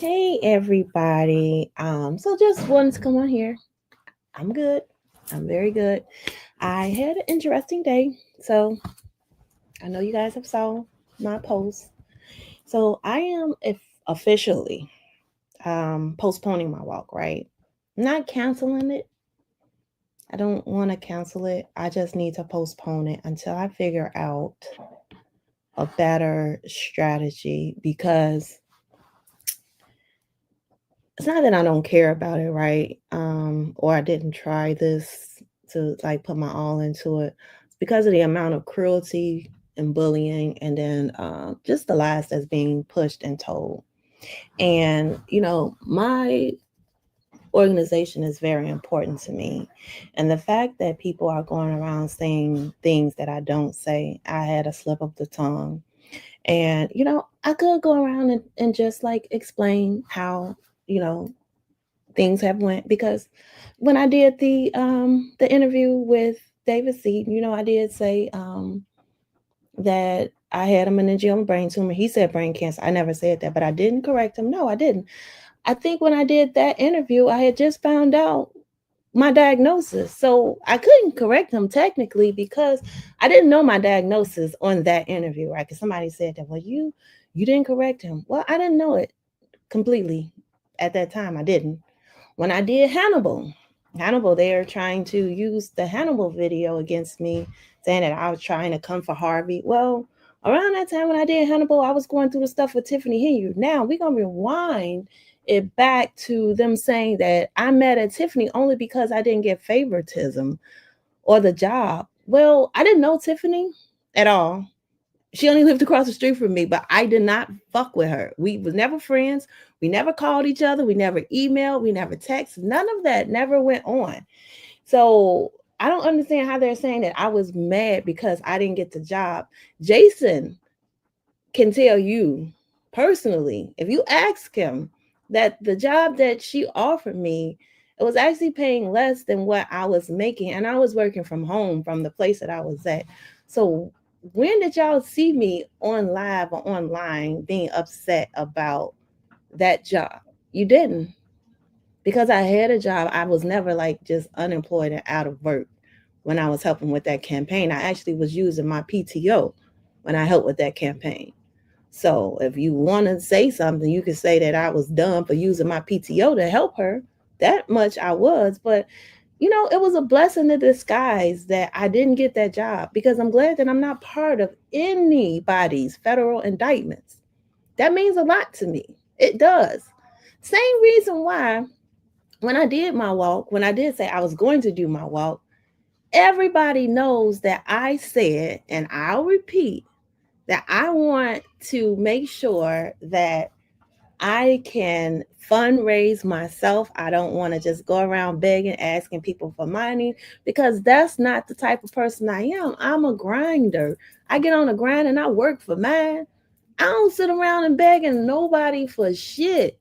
Hey everybody. So just wanted to come on here. I'm good. I'm very good. I had an interesting day. So I know you guys have saw my post. So I am officially postponing my walk, right? Not canceling it. I don't want to cancel it. I just need to postpone it until I figure out a better strategy because it's not that I don't care about it, right? Or I didn't try this to like put my all into it. It's because of the amount of cruelty and bullying, and then just the lies that's being pushed and told. And my organization is very important to me, and the fact that people are going around saying things that I don't say, I had a slip of the tongue. And I could go around and just like explain how you know things have went, because when I did the interview with David Seaton, I did say that I had a meningioma brain tumor. He said brain cancer. I never said that, but I didn't correct him. No, I didn't. I think when I did that interview, I had just found out my diagnosis. So I couldn't correct him technically because I didn't know my diagnosis on that interview, right? Because somebody said that, well, you didn't correct him. Well, I didn't know it completely at that time. I didn't. When I did Hannibal, they are trying to use the Hannibal video against me, saying that I was trying to come for Harvey. Well, around that time when I did Hannibal, I was going through the stuff with Tiffany Hilliard. Now we're gonna rewind it back to them saying that I met at Tiffany only because I didn't get favoritism or the job. Well, I didn't know Tiffany at all. She only lived across the street from me, but I did not fuck with her. We was never friends. We never called each other. We never emailed. We never texted. None of that never went on. So I don't understand how they're saying that I was mad because I didn't get the job. Jason can tell you personally, if you ask him, that the job that she offered me, it was actually paying less than what I was making, and I was working from home from the place that I was at. So when did y'all see me on live or online being upset about that job? You didn't, because I had a job. I was never like just unemployed and out of work when I was helping with that campaign. I actually was using my PTO when I helped with that campaign. So if you want to say something, you could say that I was dumb for using my PTO to help her. That much I was, but it was a blessing in disguise that I didn't get that job, because I'm glad that I'm not part of anybody's federal indictments. That means a lot to me. It does. Same reason why when I did my walk, when I did say I was going to do my walk, everybody knows that I said, and I'll repeat, that I want to make sure that I can fundraise myself. I don't want to just go around begging, asking people for money, because that's not the type of person I am. I'm a grinder. I get on the grind and I work for mine. I don't sit around and begging nobody for shit.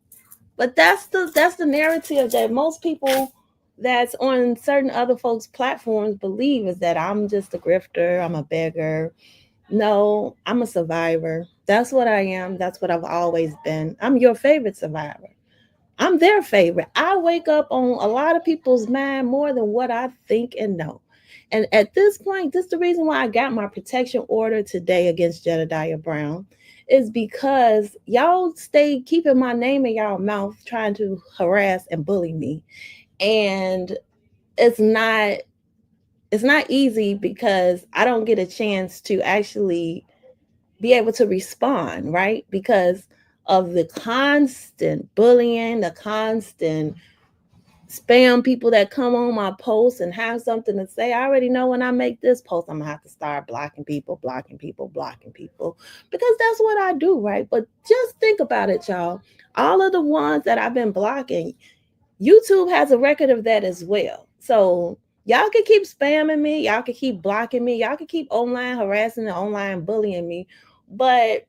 But that's the narrative that most people that's on certain other folks' platforms believe, is that I'm just a grifter, I'm a beggar. No, I'm a survivor. That's what I am. That's what I've always been. I'm your favorite survivor. I'm their favorite. I wake up on a lot of people's mind more than what I think and know. And at this point, this is the reason why I got my protection order today against Jedediah Brown, is because y'all stay keeping my name in y'all mouth, trying to harass and bully me. And it's not it's not easy, because I don't get a chance to actually be able to respond, right? Because of the constant bullying, the constant spam people that come on my posts and have something to say. I already know when I make this post, I'm gonna have to start blocking people, blocking people, blocking people, because that's what I do, right? But just think about it, y'all. All of the ones that I've been blocking, YouTube has a record of that as well. So y'all can keep spamming me, y'all can keep blocking me, y'all can keep online harassing and online bullying me, but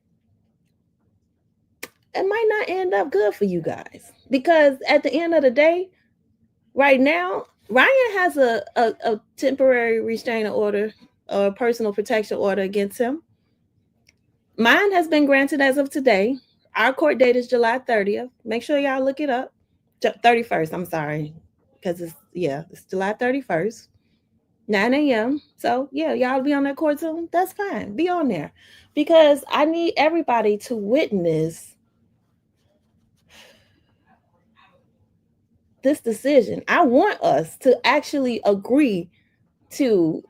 it might not end up good for you guys, because at the end of the day, right now, Ryan has a temporary restraining order or personal protection order against him. Mine has been granted as of today. Our court date is July 30th. Make sure y'all look it up. 31st, I'm sorry. Because it's July 31st, 9 a.m. So yeah, y'all be on that court Zoom. That's fine. Be on there. Because I need everybody to witness this decision. I want us to actually agree to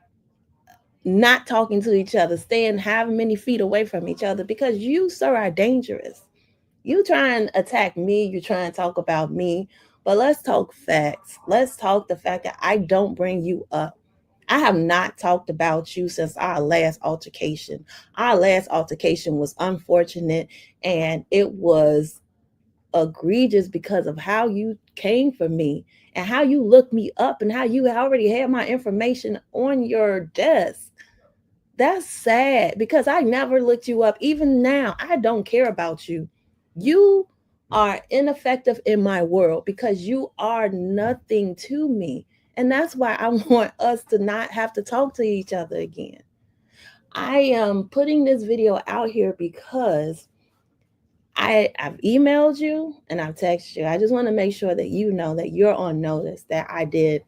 not talking to each other, staying however many feet away from each other, because you, sir, are dangerous. You try and attack me, you try and talk about me, but let's talk facts. Let's talk the fact that I don't bring you up. I have not talked about you since our last altercation. Our last altercation was unfortunate, and it was egregious because of how you came for me and how you looked me up and how you already had my information on your desk. That's sad because I never looked you up. Even now, I don't care about you. You are ineffective in my world because you are nothing to me. And that's why I want us to not have to talk to each other again. I am putting this video out here because I've emailed you and I've texted you. I just want to make sure that you know that you're on notice that I did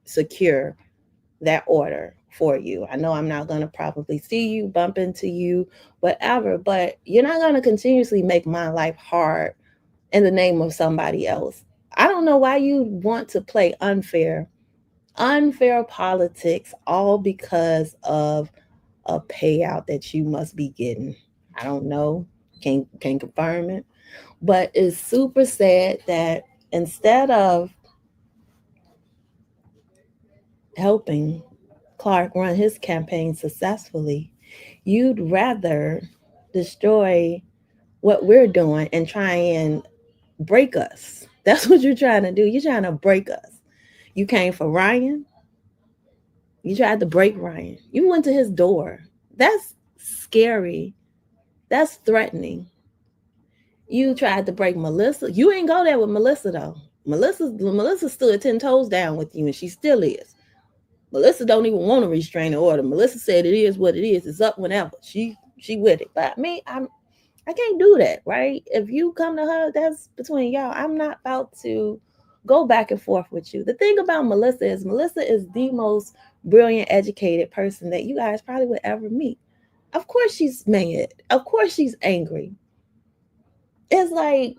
secure that order for you. I know I'm not going to probably see you, bump into you, whatever, but you're not going to continuously make my life hard in the name of somebody else. I don't know why you want to play unfair politics all because of a payout that you must be getting. I don't know. Can't confirm it. But it's super sad that instead of helping Clark run his campaign successfully, you'd rather destroy what we're doing and try and break us. That's what you're trying to do. You're trying to break us. You came for Ryan. You tried to break Ryan. You went to his door. That's scary. That's threatening. You tried to break Melissa. You ain't go there with Melissa though. Melissa stood 10 toes down with you, and she still is. Melissa don't even want a restraining order. Melissa said it is what it is. It's up whenever. She with it. But me, I can't do that, right? If you come to her, that's between y'all. I'm not about to go back and forth with you. The thing about Melissa is the most brilliant, educated person that you guys probably would ever meet. Of course she's mad. Of course she's angry. It's like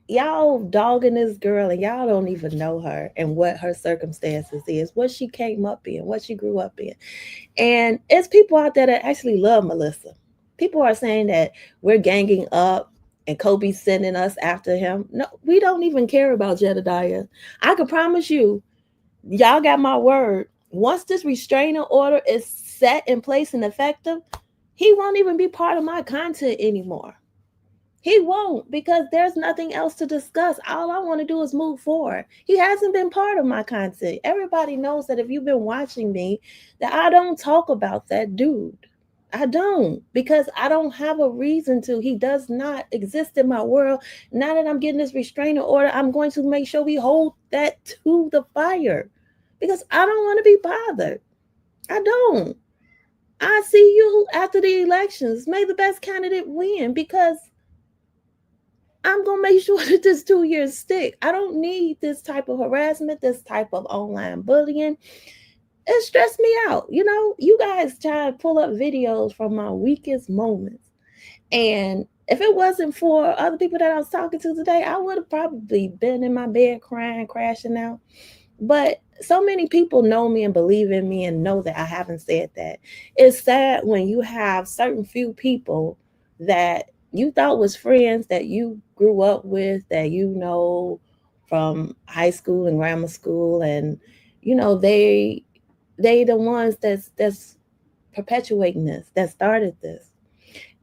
y'all dogging this girl and y'all don't even know her and what her circumstances is, what she came up in, what she grew up in. And it's people out there that actually love Melissa. People are saying that we're ganging up and Kobe's sending us after him. No, we don't even care about Jedediah. I can promise you, y'all got my word. Once this restraining order is set in place and effective, he won't even be part of my content anymore. He won't because there's nothing else to discuss. All I want to do is move forward. He hasn't been part of my content. Everybody knows that if you've been watching me, that I don't talk about that dude. I don't because I don't have a reason to. He does not exist in my world. Now that I'm getting this restraining order, I'm going to make sure we hold that to the fire because I don't want to be bothered. I don't. I see you after the elections. May the best candidate win because I'm gonna make sure that this 2 years stick. I don't need this type of harassment, this type of online bullying. It stressed me out. You know, you guys try to pull up videos from my weakest moments. And if it wasn't for other people that I was talking to today, I would have probably been in my bed crying, crashing out. But so many people know me and believe in me and know that I haven't said that. It's sad when you have certain few people that you thought was friends that you grew up with, that you know from high school and grammar school, and you know they the ones that's perpetuating this, that started this.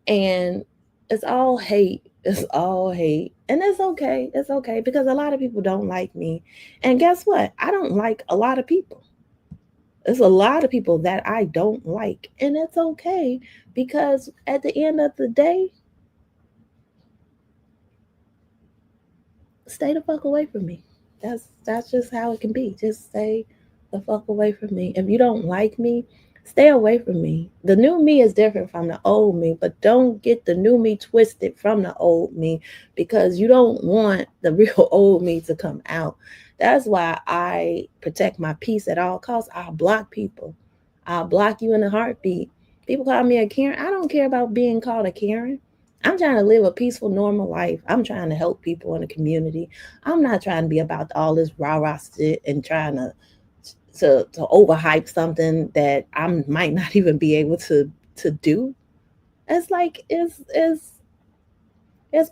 And it's all hate. It's all hate. And it's okay. It's okay because a lot of people don't like me. And guess what? I don't like a lot of people. There's a lot of people that I don't like. And it's okay because at the end of the day, stay the fuck away from me. That's just how it can be. Just stay the fuck away from me. If you don't like me, Stay away from me. The new me is different from the old me, but don't get the new me twisted from the old me because you don't want the real old me to come out. That's why I protect my peace at all costs. I'll block people. I'll block you in a heartbeat. People call me a Karen. I don't care about being called a Karen. I'm trying to live a peaceful, normal life. I'm trying to help people in the community. I'm not trying to be about all this rah rah shit and trying to overhype something that I might not even be able to do. It's like it's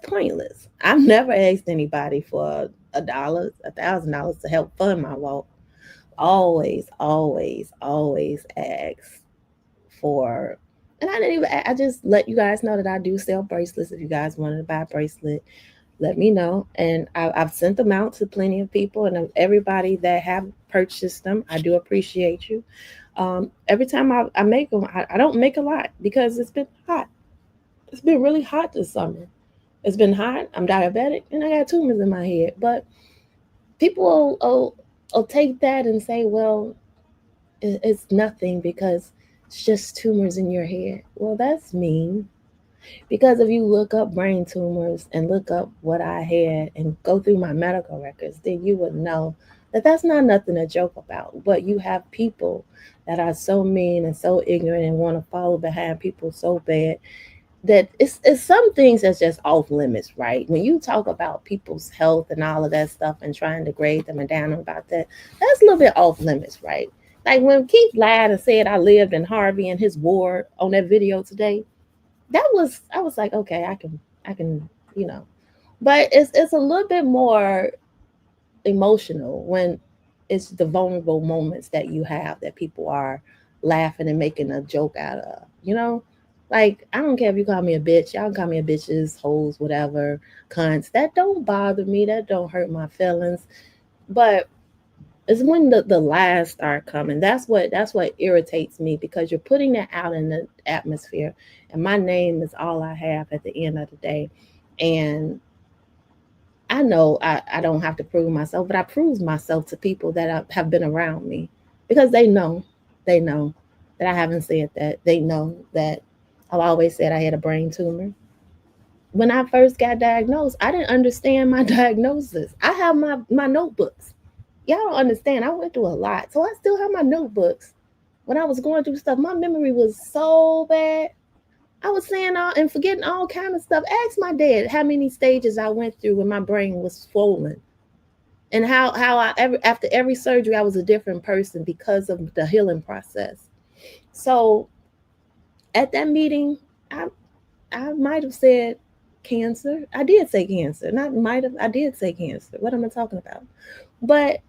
pointless. I've never asked anybody for $1, $1,000 to help fund my walk. Always, always, always ask for. And I didn't even. I just let you guys know that I do sell bracelets. If you guys wanted to buy a bracelet, let me know. And I've sent them out to plenty of people, and everybody that have purchased them, I do appreciate you. Every time I make them, I don't make a lot because it's been hot. It's been really hot this summer. It's been hot. I'm diabetic and I got tumors in my head. But people will take that and say, well, it's nothing because it's just tumors in your head. Well, that's mean. Because if you look up brain tumors and look up what I had and go through my medical records, then you would know that that's not nothing to joke about. But you have people that are so mean and so ignorant and want to follow behind people so bad that it's some things that's just off limits, right? When you talk about people's health and all of that stuff and trying to grade them and down about that, that's a little bit off limits, right? Like when Keith lied and said I lived in Harvey and his ward on that video today, that was I was like, okay, I can, you know. But it's a little bit more emotional when it's the vulnerable moments that you have that people are laughing and making a joke out of, you know? Like, I don't care if you call me a bitch, y'all can call me a bitches, hoes, whatever, cunts. That don't bother me. That don't hurt my feelings. But it's when the lies start coming. That's what irritates me because you're putting that out in the atmosphere, and my name is all I have at the end of the day. And I know I don't have to prove myself, but I prove myself to people that have been around me because they know that I haven't said that. They know that I've always said I had a brain tumor. When I first got diagnosed, I didn't understand my diagnosis. I have my notebooks. Y'all don't understand. I went through a lot. So I still have my notebooks. When I was going through stuff, my memory was so bad. I was saying all and forgetting all kind of stuff. Ask my dad how many stages I went through when my brain was swollen. And how after every surgery I was a different person because of the healing process. So at that meeting, I I might have said cancer. I did say cancer. Not might have. I did say cancer. What am I talking about? But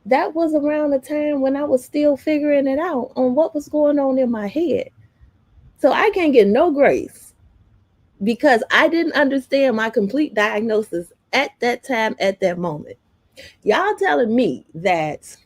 that was around the time when I was still figuring it out on what was going on in my head. So I can't get no grace because I didn't understand my complete diagnosis at that time, at that moment. Y'all telling me that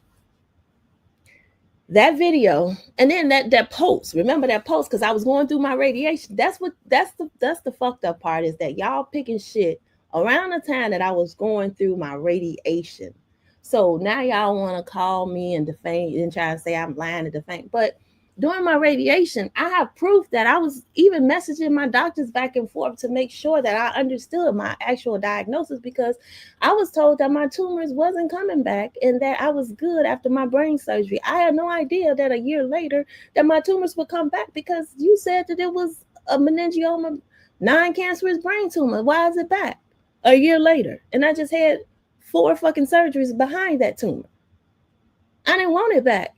video and then that post, remember that post, because I was going through my radiation. That's the fucked up part is that y'all picking shit around the time that I was going through my radiation. So now y'all want to call me and defame and try to say I'm lying and defame. But during my radiation, I have proof that I was even messaging my doctors back and forth to make sure that I understood my actual diagnosis because I was told that my tumors wasn't coming back and that I was good after my brain surgery. I had no idea that a year later that my tumors would come back because you said that it was a meningioma, non-cancerous brain tumor. Why is it back a year later? And I just had 4 fucking surgeries behind that tumor. I didn't want it back.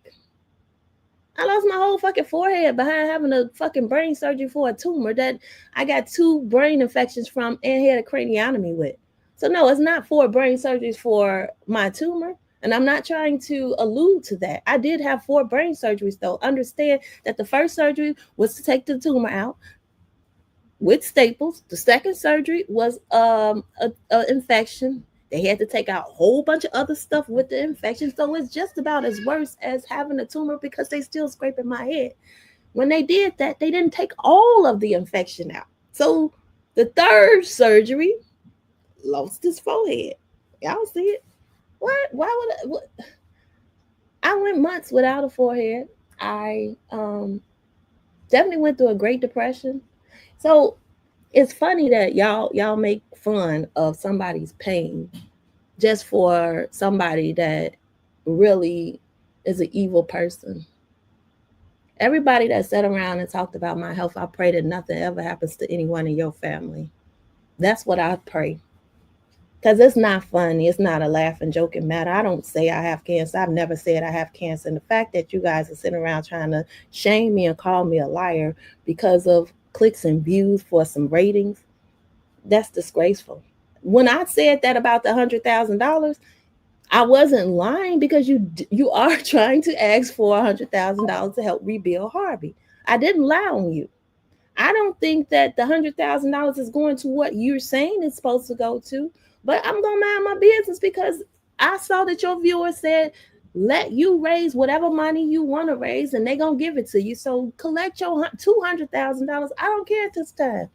I lost my whole fucking forehead behind having a fucking brain surgery for a tumor that I got 2 brain infections from and had a craniotomy with. So no, it's not 4 brain surgeries for my tumor. And I'm not trying to allude to that. I did have 4 brain surgeries though. Understand that the first surgery was to take the tumor out with staples. The second surgery was a infection. They had to take out a whole bunch of other stuff with the infection. So it's just about as worse as having a tumor because they still scraping my head. When they did that, they didn't take all of the infection out. So the third surgery lost his forehead. Y'all see it? What? Why would I? What? I went months without a forehead. I definitely went through a Great Depression. So it's funny that y'all make fun of somebody's pain just for somebody that really is an evil person. Everybody that sat around and talked about my health, I pray that nothing ever happens to anyone in your family. That's what I pray. Because it's not funny. It's not a laughing, joking matter. I don't say I have cancer. I've never said I have cancer. And the fact that you guys are sitting around trying to shame me and call me a liar because of clicks and views for some ratings, that's disgraceful. When I said that about the $100,000, I wasn't lying because you are trying to ask for $100,000 to help rebuild Harvey. I didn't lie on you. I don't think that the $100,000 is going to what you're saying it's supposed to go to, but I'm gonna mind my business because I saw that your viewer said let you raise whatever money you want to raise and they're gonna give it to you. So collect your $200,000. I don't care at this time.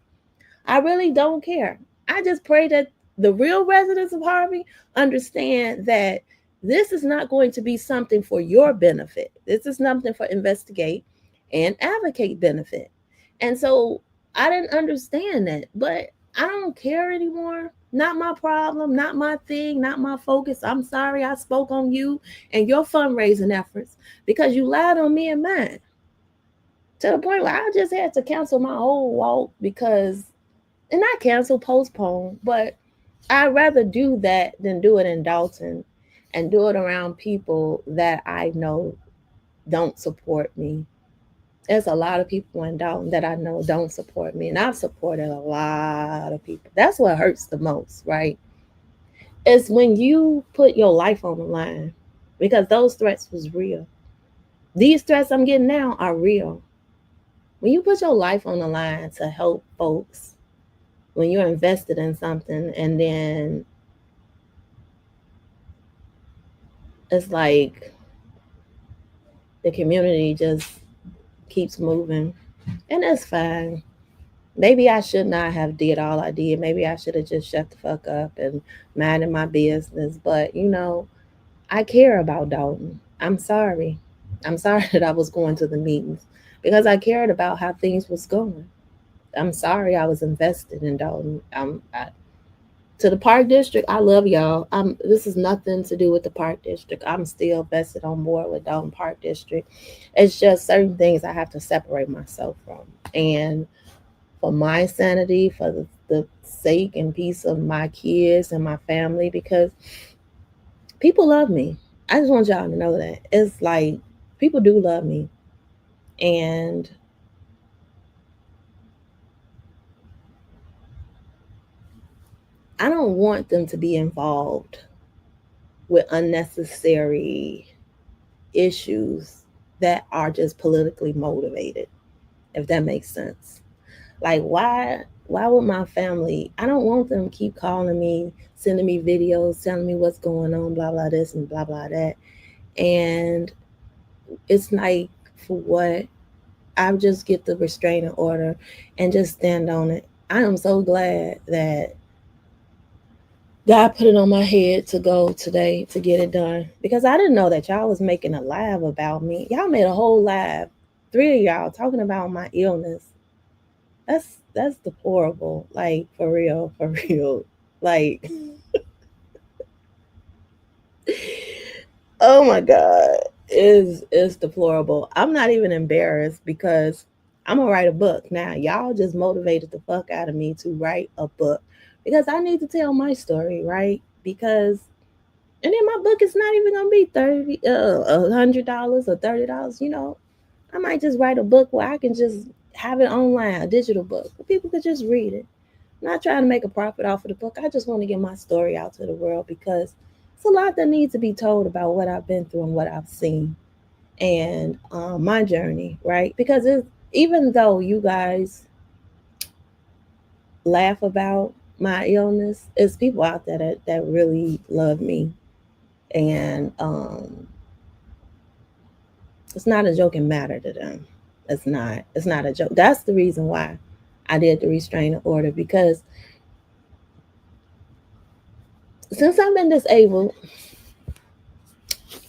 I really don't care. I just pray that the real residents of Harvey understand that this is not going to be something for your benefit. This is something for investigate and advocate benefit. And so I didn't understand that, but I don't care anymore. Not my problem, not my thing, not my focus. I'm sorry I spoke on you and your fundraising efforts because you lied on me and mine to the point where I just had to cancel my whole walk because and not cancel, postpone, but I'd rather do that than do it in Dalton and do it around people that I know don't support me. There's a lot of people in Dalton that I know don't support me, and I've supported a lot of people. That's what hurts the most, right? It's when you put your life on the line because those threats was real. These threats I'm getting now are real. When you put your life on the line to help folks, when you're invested in something and then it's like the community just keeps moving and that's fine. Maybe I should not have did all I did. Maybe I should have just shut the fuck up and minded my business. But I care about Dalton. I'm sorry. I'm sorry that I was going to the meetings because I cared about how things was going. I'm sorry I was invested in Dalton. To the park district, I love y'all. This is nothing to do with the park district. I'm still vested on board with Dalton Park District. It's just certain things I have to separate myself from. And for my sanity, for the sake and peace of my kids and my family, because people love me. I just want y'all to know that. It's like people do love me. And I don't want them to be involved with unnecessary issues that are just politically motivated, if that makes sense. Like why would my family I don't want them to keep calling me, sending me videos, telling me what's going on, blah blah this and blah blah that. And it's like for what? I just get the restraining order and just stand on it. I am so glad that God put it on my head to go today to get it done because I didn't know that y'all was making a live about me. Y'all made a whole live, three of y'all talking about my illness. That's deplorable. Like for real, for real. Like, oh my God, is deplorable. I'm not even embarrassed because I'm gonna write a book now. Y'all just motivated the fuck out of me to write a book because I need to tell my story, right? Because and then my book is not even gonna be $100 or $30. I might just write a book where I can just have it online, a digital book, where people could just read it. I'm not trying to make a profit off of the book. I just want to get my story out to the world because it's a lot that needs to be told about what I've been through and what I've seen and my journey, right? Because even though you guys laugh about my illness, it's people out there that really love me and it's not a joking matter to them. It's not a joke. That's the reason why I did the restraining order because since I've been disabled,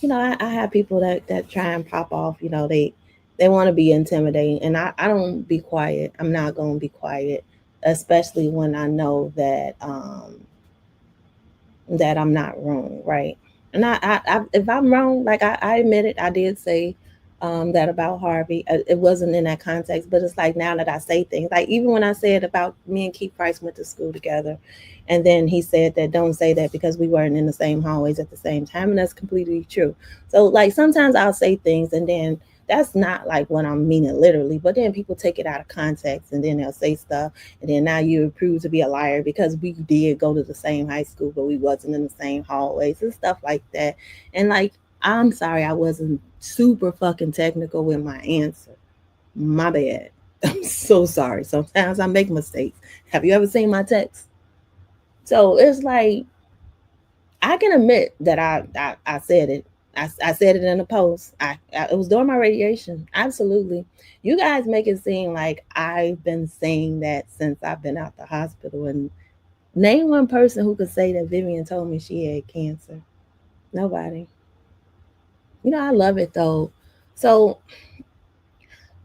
I have people that try and pop off, they They want to be intimidating, and I don't be quiet. I'm not going to be quiet, especially when I know that I'm not wrong, right? And if I'm wrong, like I admit it, I did say that about Harvey. It wasn't in that context, but it's like now that I say things, like even when I said about me and Keith Price went to school together, and then he said that don't say that because we weren't in the same hallways at the same time, and that's completely true. So like sometimes I'll say things, and then that's not like what I'm meaning literally, but then people take it out of context, and then they'll say stuff, and then now you prove to be a liar because we did go to the same high school, but we wasn't in the same hallways and stuff like that. And like, I'm sorry I wasn't super fucking technical with my answer. My bad. I'm so sorry. Sometimes I make mistakes. Have you ever seen my text? So it's like I can admit that I said it. I said it in a post. It was during my radiation. Absolutely. You guys make it seem like I've been saying that since I've been out the hospital. And name one person who could say that Vivian told me she had cancer. Nobody. I love it though. So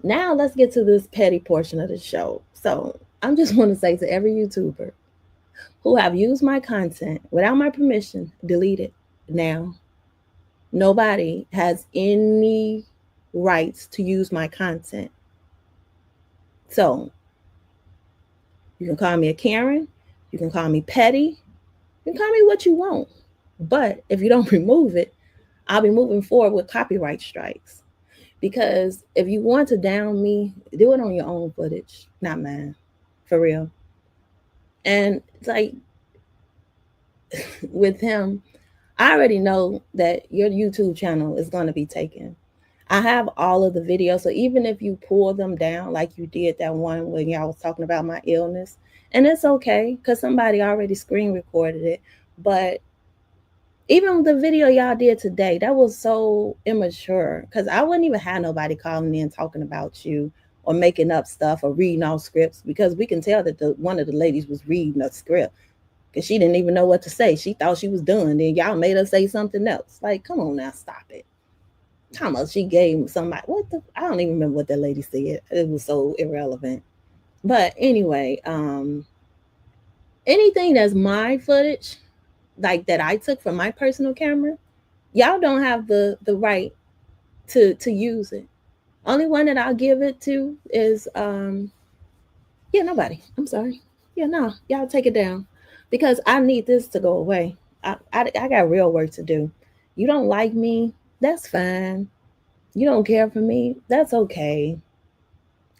now let's get to this petty portion of the show. So I'm just want to say to every YouTuber who have used my content without my permission, delete it now. Nobody has any rights to use my content. So you can call me a Karen, you can call me petty, you can call me what you want. But if you don't remove it, I'll be moving forward with copyright strikes. Because if you want to down me, do it on your own footage, not mine. For real. And it's like with him, I already know that your YouTube channel is going to be taken. I have all of the videos. So even if you pull them down, like you did that one when y'all was talking about my illness, and it's okay because somebody already screen recorded it. But even the video y'all did today, that was so immature because I wouldn't even have nobody calling in talking about you or making up stuff or reading off scripts because we can tell that one of the ladies was reading a script because she didn't even know what to say. She thought she was done. Then y'all made her say something else. Like, come on now, stop it. Thomas, she gave somebody what the I don't even remember what that lady said. It was so irrelevant. But anyway, anything that's my footage, like that I took from my personal camera, y'all don't have the right to use it. Only one that I'll give it to is yeah, nobody. I'm sorry. Yeah, no, y'all take it down because I need this to go away. I got real work to do. You don't like me, that's fine. You don't care for me, that's okay.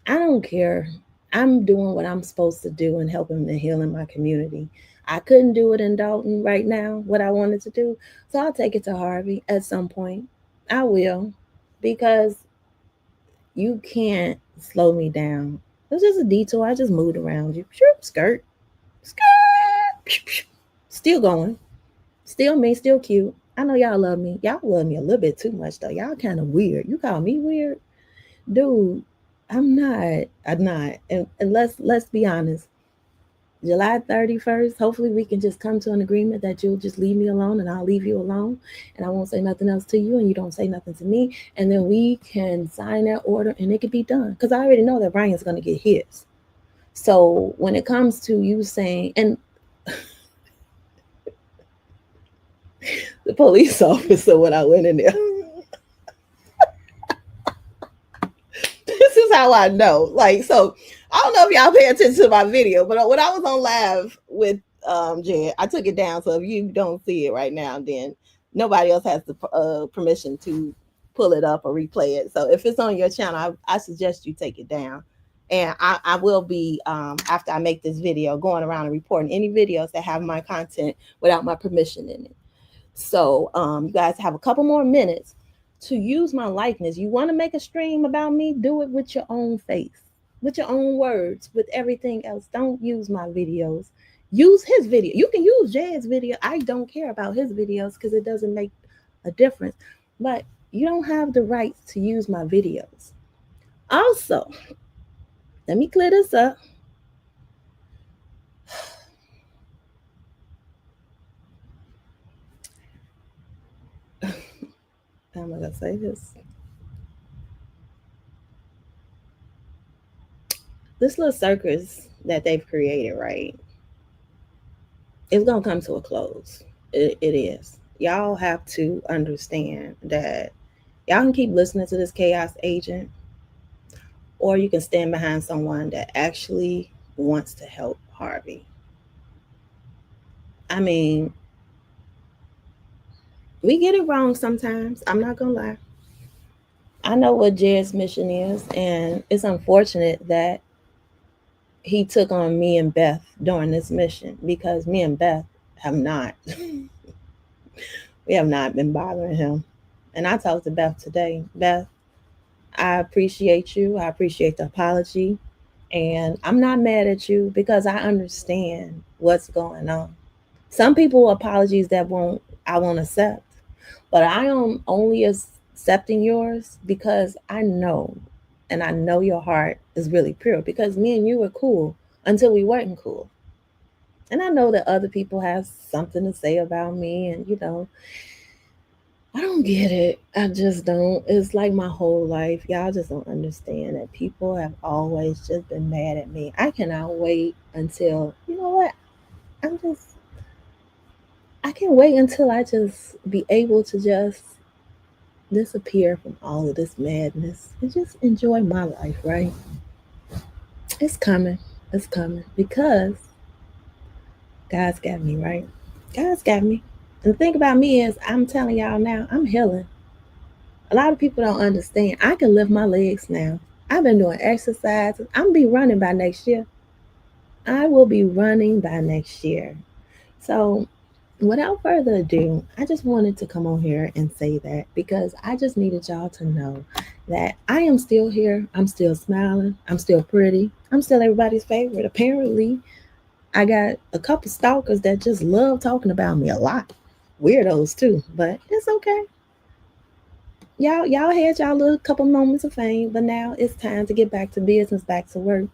I don't care. I'm doing what I'm supposed to do and helping and healing my community. I couldn't do it in Dalton right now, what I wanted to do. So I'll take it to Harvey at some point. I will, because you can't slow me down. It was just a detour. I just moved around you. Sure, skirt, skirt. Still going. Still me, still cute. I know y'all love me. Y'all love me a little bit too much though. Y'all kind of weird. You call me weird? Dude, I'm not. I'm not. And let's be honest. July 31st, hopefully we can just come to an agreement that you'll just leave me alone and I'll leave you alone and I won't say nothing else to you and you don't say nothing to me. And then we can sign that order and it could be done. Because I already know that Ryan's going to get his. So when it comes to you saying, and the police officer, when I went in there, this is how I know. Like, so I don't know if y'all pay attention to my video, but when I was on live with Jen, I took it down. So if you don't see it right now, then nobody else has the permission to pull it up or replay it. So if it's on your channel, I suggest you take it down. And I will be after I make this video going around and reporting any videos that have my content without my permission in it. So you guys have a couple more minutes to use my likeness. You want to make a stream about me? Do it with your own face, with your own words, with everything else. Don't use my videos. Use his video. You can use Jay's video. I don't care about his videos because it doesn't make a difference. But you don't have the right to use my videos. Also, let me clear this up. How am I gonna say this? this little circus that they've created, right? It's gonna come to a close. It is. Y'all have to understand that y'all can keep listening to this chaos agent, or you can stand behind someone that actually wants to help Harvey. I mean, we get it wrong sometimes. I'm not gonna lie. I know what Jed's mission is, and it's unfortunate that he took on me and Beth during this mission, because me and Beth have not we have not been bothering him. And I talked to Beth today. Beth, I appreciate you. I appreciate the apology. And I'm not mad at you because I understand what's going on. Some people apologies that I won't accept, but I am only accepting yours because I know, and I know your heart is really pure, because me and you were cool until we weren't cool. And I know that other people have something to say about me, and I don't get it. I just don't. It's like my whole life. Y'all just don't understand that people have always just been mad at me. I cannot wait until, you know what? I'm just, I can't wait until I just be able to just disappear from all of this madness and just enjoy my life, right? It's coming. It's coming because God's got me, right? God's got me. And the thing about me is, I'm telling y'all now, I'm healing. A lot of people don't understand. I can lift my legs now. I've been doing exercises. I'm gonna be running by next year. I will be running by next year. So, without further ado, I just wanted to come on here and say that, because I just needed y'all to know that I am still here. I'm still smiling. I'm still pretty. I'm still everybody's favorite. Apparently, I got a couple stalkers that just love talking about me a lot. Weirdos too, but it's okay. Y'all had y'all little couple moments of fame, but now it's time to get back to business, back to work.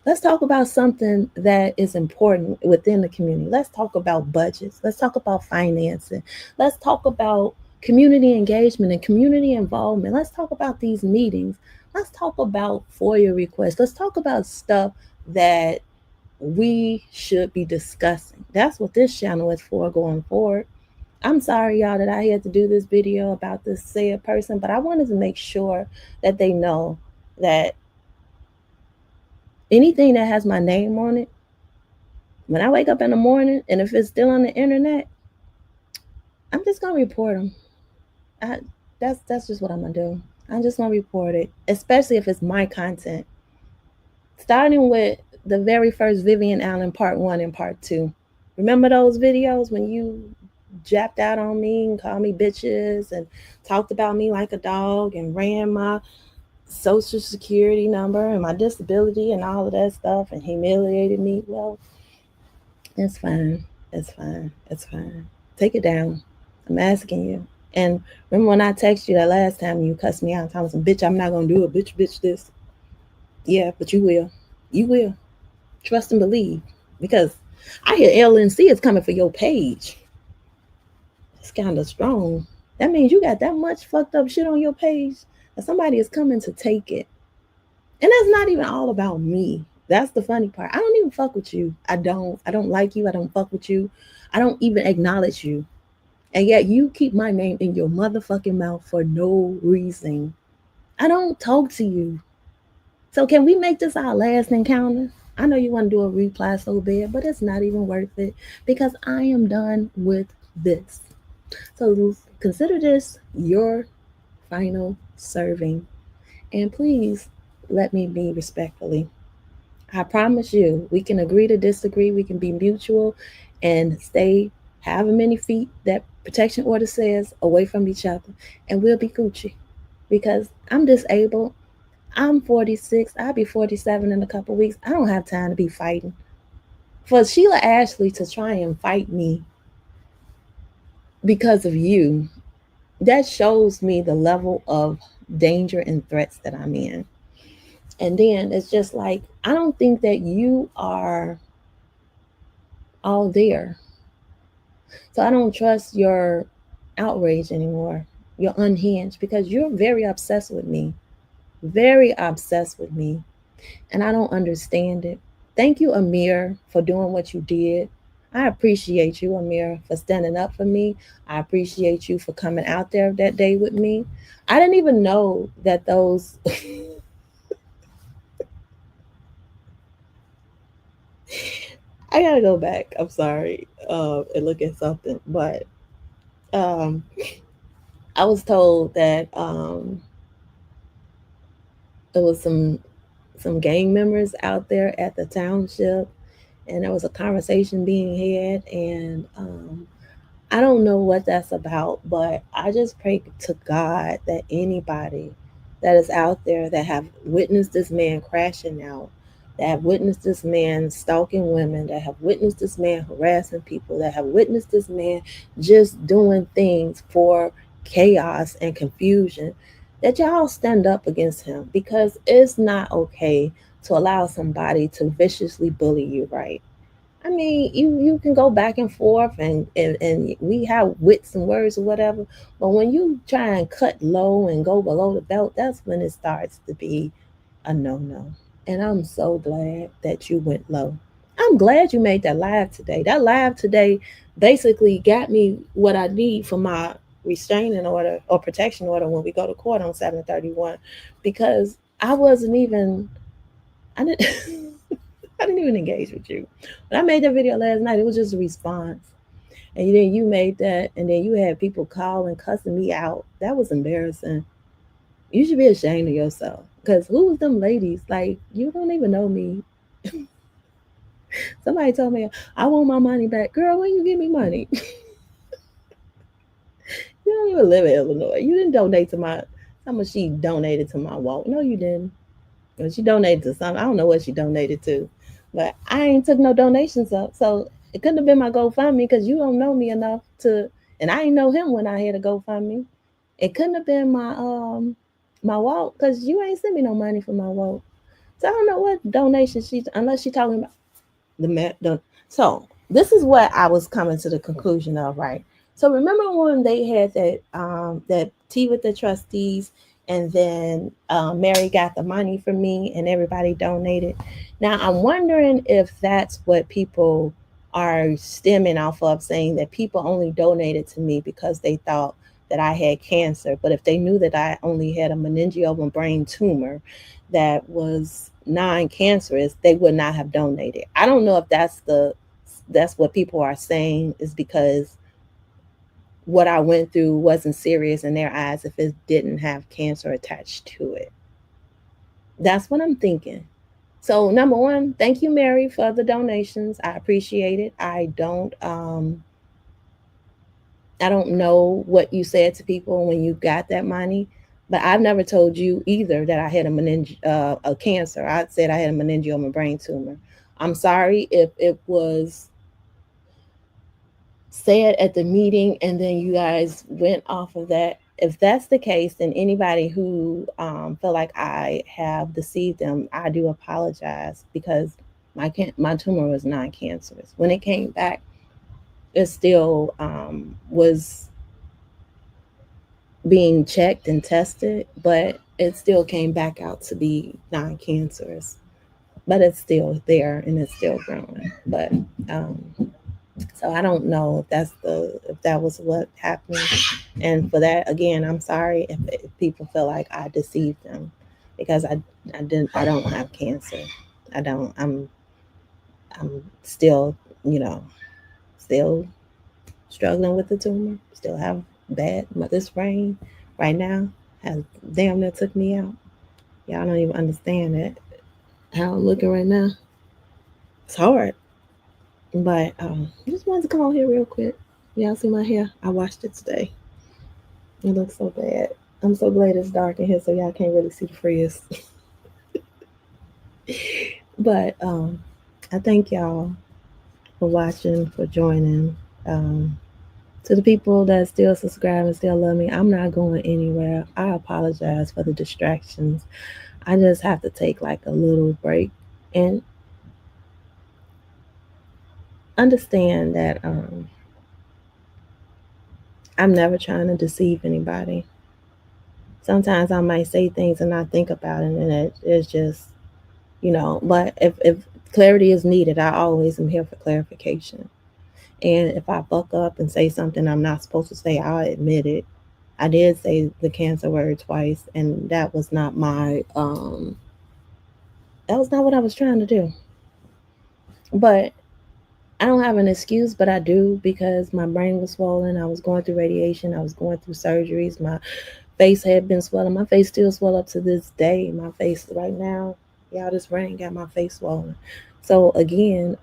Let's talk about something that is important within the community. Let's talk about budgets. Let's talk about financing. Let's talk about community engagement and community involvement. Let's talk about these meetings. Let's talk about FOIA requests. Let's talk about stuff that we should be discussing. That's what this channel is for going forward. I'm sorry, y'all, that I had to do this video about this said person, but I wanted to make sure that they know that anything that has my name on it, when I wake up in the morning, and if it's still on the internet, I'm just gonna report them. I, that's just what I'm gonna do. I'm just gonna report it, especially if it's my content. Starting with the very first Vivian Allen part 1 and part 2. Remember those videos when you japped out on me and called me bitches and talked about me like a dog and ran my social security number and my disability and all of that stuff and humiliated me? Well, it's fine. It's fine. It's fine. Take it down. I'm asking you. And remember when I texted you that last time, you cussed me out, I was like, bitch, I'm not gonna do it. Bitch, this. Yeah, but you will. You will. Trust and believe. Because I hear LNC is coming for your page. It's kind of strong. That means you got that much fucked up shit on your page that somebody is coming to take it. And that's not even all about me. That's the funny part. I don't even fuck with you. I don't. I don't like you. I don't fuck with you. I don't even acknowledge you. And yet you keep my name in your motherfucking mouth for no reason. I don't talk to you. So can we make this our last encounter? I know you want to do a reply so bad, but it's not even worth it because I am done with this. So consider this your final serving. And please let me be respectfully. I promise you, we can agree to disagree. We can be mutual and stay however many feet that protection order says away from each other. And we'll be Gucci because I'm disabled. I'm 46. I'll be 47 in a couple weeks. I don't have time to be fighting. For Sheila Ashley to try and fight me because of you, that shows me the level of danger and threats that I'm in. And then it's just like, I don't think that you are all there. So I don't trust your outrage anymore. You're unhinged because you're very obsessed with me. Very obsessed with me. and I don't understand it. Thank you, Amir, for doing what you did. I appreciate you, Amir, for standing up for me. I appreciate you for coming out there that day with me. I didn't even know that those. I gotta go back. I'm sorry, and look at something. But um, I was told that there was some gang members out there at the township, and there was a conversation being had, and I don't know what that's about, but I just pray to God that anybody that is out there that have witnessed this man crashing out, that have witnessed this man stalking women, that have witnessed this man harassing people, that have witnessed this man just doing things for chaos and confusion, that y'all stand up against him, because it's not okay to allow somebody to viciously bully you, right? I mean, you can go back and forth, and we have wits and words or whatever. But when you try and cut low and go below the belt, that's when it starts to be a no. And I'm so glad that you went low. I'm glad you made that live today. That live today basically got me what I need for my restraining order or protection order when we go to court on 731, because I wasn't even I didn't I didn't even engage with you. When I made that video last night, it was just a response. And then you made that, and then you had people calling, cussing me out. That was embarrassing. You should be ashamed of yourself. Because who was them ladies? Like, you don't even know me. Somebody told me, I want my money back. Girl, when you give me money? You don't even live in Illinois. You didn't donate to my, how much she donated to my walk. No, you didn't. Well, she donated to something. I don't know what she donated to, but I ain't took no donations up. So it couldn't have been my GoFundMe, because you don't know me enough to, and I ain't know him when I had a GoFundMe. It couldn't have been my walk, because you ain't sent me no money for my walk. So I don't know what donation she, unless she talking about the. So this is what I was coming to the conclusion of, right? So remember when they had that tea with the trustees, and then Mary got the money from me, and everybody donated. Now I'm wondering if that's what people are stemming off of, saying that people only donated to me because they thought that I had cancer, but if they knew that I only had a meningioma brain tumor that was non-cancerous, they would not have donated. I don't know if that's what people are saying, is because what I went through wasn't serious in their eyes if it didn't have cancer attached to it. That's what I'm thinking. So number one, thank you, Mary, for the donations. I appreciate it. I don't know what you said to people when you got that money, but I've never told you either that I had a cancer. I said I had a meningioma brain tumor. I'm sorry if it was said at the meeting and then you guys went off of that. If that's the case, then anybody who feel like I have deceived them, I do apologize, because my tumor was non-cancerous. When it came back, it still was being checked and tested, but it still came back out to be non-cancerous. But it's still there and it's still growing. But um, so I don't know if that was what happened. And for that, again, I'm sorry if people feel like I deceived them, because I don't have cancer. I don't. I'm still, you know, still struggling with the tumor. Still have bad. This brain right now has damn near took me out. Y'all don't even understand it. How I'm looking right now. It's hard. But I just wanted to come on here real quick. Y'all see my hair? I washed it today. It looks so bad. I'm so glad it's dark in here so y'all can't really see the frizz. But I thank y'all for watching, for joining. Um, to the people that still subscribe and still love me, I'm not going anywhere. I apologize for the distractions. I just have to take like a little break and understand that I'm never trying to deceive anybody. Sometimes I might say things and not think about it, and it's just, But if clarity is needed, I always am here for clarification. And if I fuck up and say something I'm not supposed to say, I'll admit it. I did say the cancer word twice, and that was not what I was trying to do. But I don't have an excuse, but I do, because my brain was swollen. I was going through radiation. I was going through surgeries. My face had been swelling. My face still swell up to this day. My face right now, y'all, this rain got my face swollen. So again,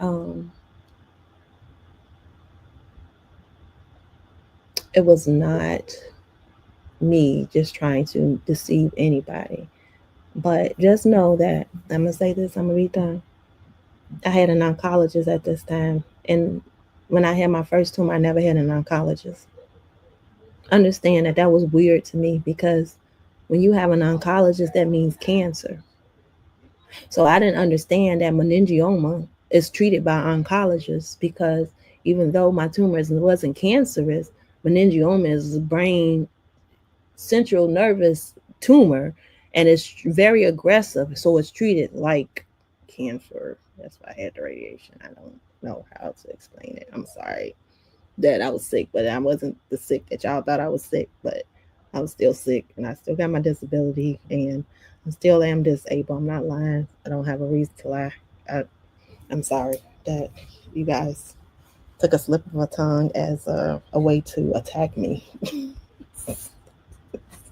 it was not me just trying to deceive anybody. But just know that I'm gonna say this. I'm gonna be done. I had an oncologist at this time, and when I had my first tumor, I never had an oncologist. Understand that that was weird to me, because when you have an oncologist, that means cancer. So I didn't understand that meningioma is treated by oncologists, because even though my tumor wasn't cancerous, meningioma is a brain central nervous tumor, and it's very aggressive. So it's treated like cancer. That's why I had the radiation. I don't know how to explain it. I'm sorry that I was sick, but I wasn't the sick that y'all thought I was sick, but I was still sick, and I still got my disability, and I still am disabled. I'm not lying. I don't have a reason to lie. I, I'm sorry that you guys took a slip of my tongue as a way to attack me.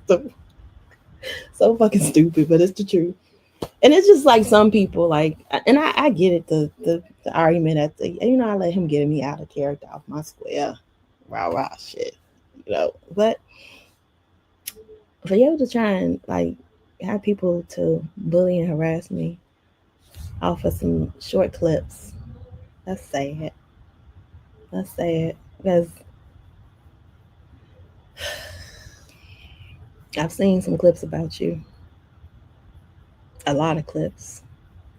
so, so fucking stupid, but it's the truth. And it's just like some people, like, and I get it, the argument at I let him get me out of character, off my square, rah shit, But for you to try and like have people to bully and harass me off of some short clips, that's sad. That's sad, because I've seen some clips about you, a lot of clips.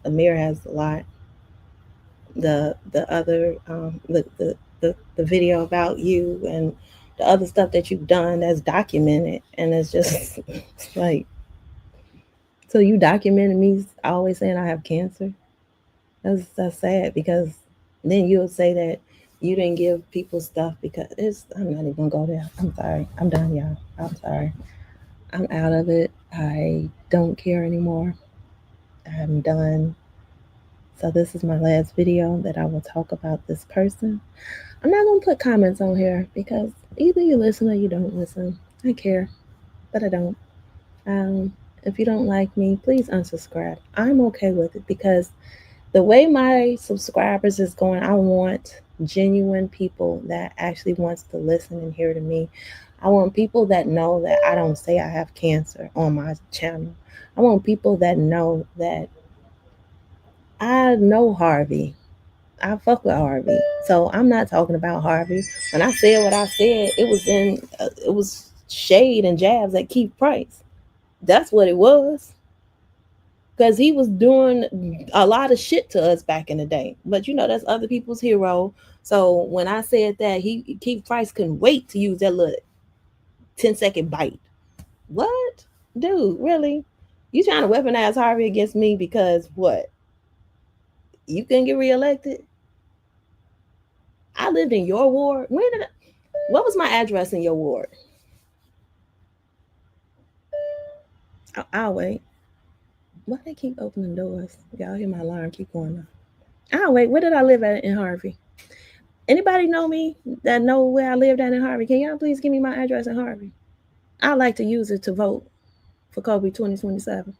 Amir has a lot. The other the video about you and the other stuff that you've done that's documented, and it's just it's like, so you documented me always saying I have cancer. That's sad, because then you'll say that you didn't give people stuff, because I'm not even gonna go there. I'm sorry. I'm done, y'all. I'm sorry. I'm out of it. I don't care anymore. I'm done. So this is my last video that I will talk about this person. I'm not gonna put comments on here, because either you listen or you don't listen. I care, but I don't. If you don't like me, please unsubscribe. I'm okay with it, because the way my subscribers is going, I want genuine people that actually wants to listen and hear to me. I want people that know that I don't say I have cancer on my channel. I want people that know that I know Harvey. I fuck with Harvey. So I'm not talking about Harvey. When I said what I said, it was shade and jabs at Keith Price. That's what it was. Because he was doing a lot of shit to us back in the day. But that's other people's hero. So when I said that, Keith Price couldn't wait to use that little 10-second bite. What? Dude, really? You trying to weaponize Harvey against me because what? You couldn't get reelected? I lived in your ward. What was my address in your ward? I'll wait. Why they keep opening doors? Y'all hear my alarm keep going off. I'll wait. Where did I live at in Harvey? Anybody know me that know where I lived at in Harvey? Can y'all please give me my address in Harvey? I'd like to use it to vote for Kobe 2027.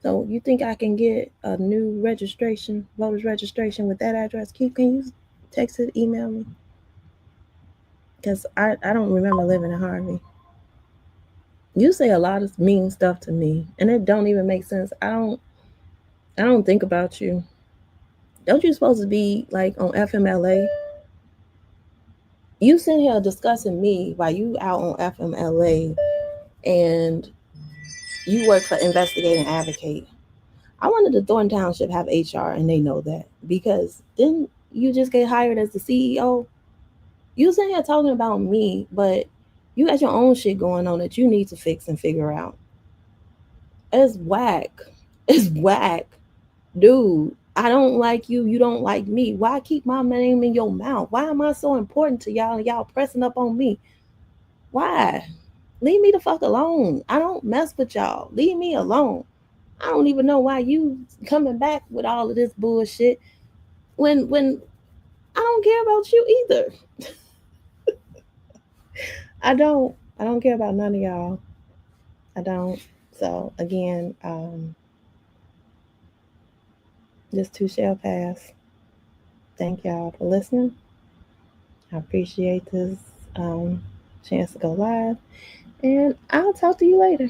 So you think I can get a new registration, voters registration with that address? Keith, can you text it, email me? Because I don't remember living in Harvey. You say a lot of mean stuff to me, and it don't even make sense. I don't think about you. Don't you supposed to be like on FMLA? You sitting here discussing me while you out on FMLA, and you work for Investigating Advocate. I wanted the Thornton Township have HR, and they know that, because then you just get hired as the CEO. You sitting here talking about me, but you got your own shit going on that you need to fix and figure out. It's whack. It's whack. dude, I don't like you, you don't like me. Why keep my name in your mouth? Why am I so important to y'all and y'all pressing up on me? Why? Leave me the fuck alone. I don't mess with y'all. Leave me alone. I don't even know why you coming back with all of this bullshit when I don't care about you either. I don't care about none of y'all. I don't. So again, this too shall pass. Thank y'all for listening. I appreciate this um, chance to go live, and I'll talk to you later.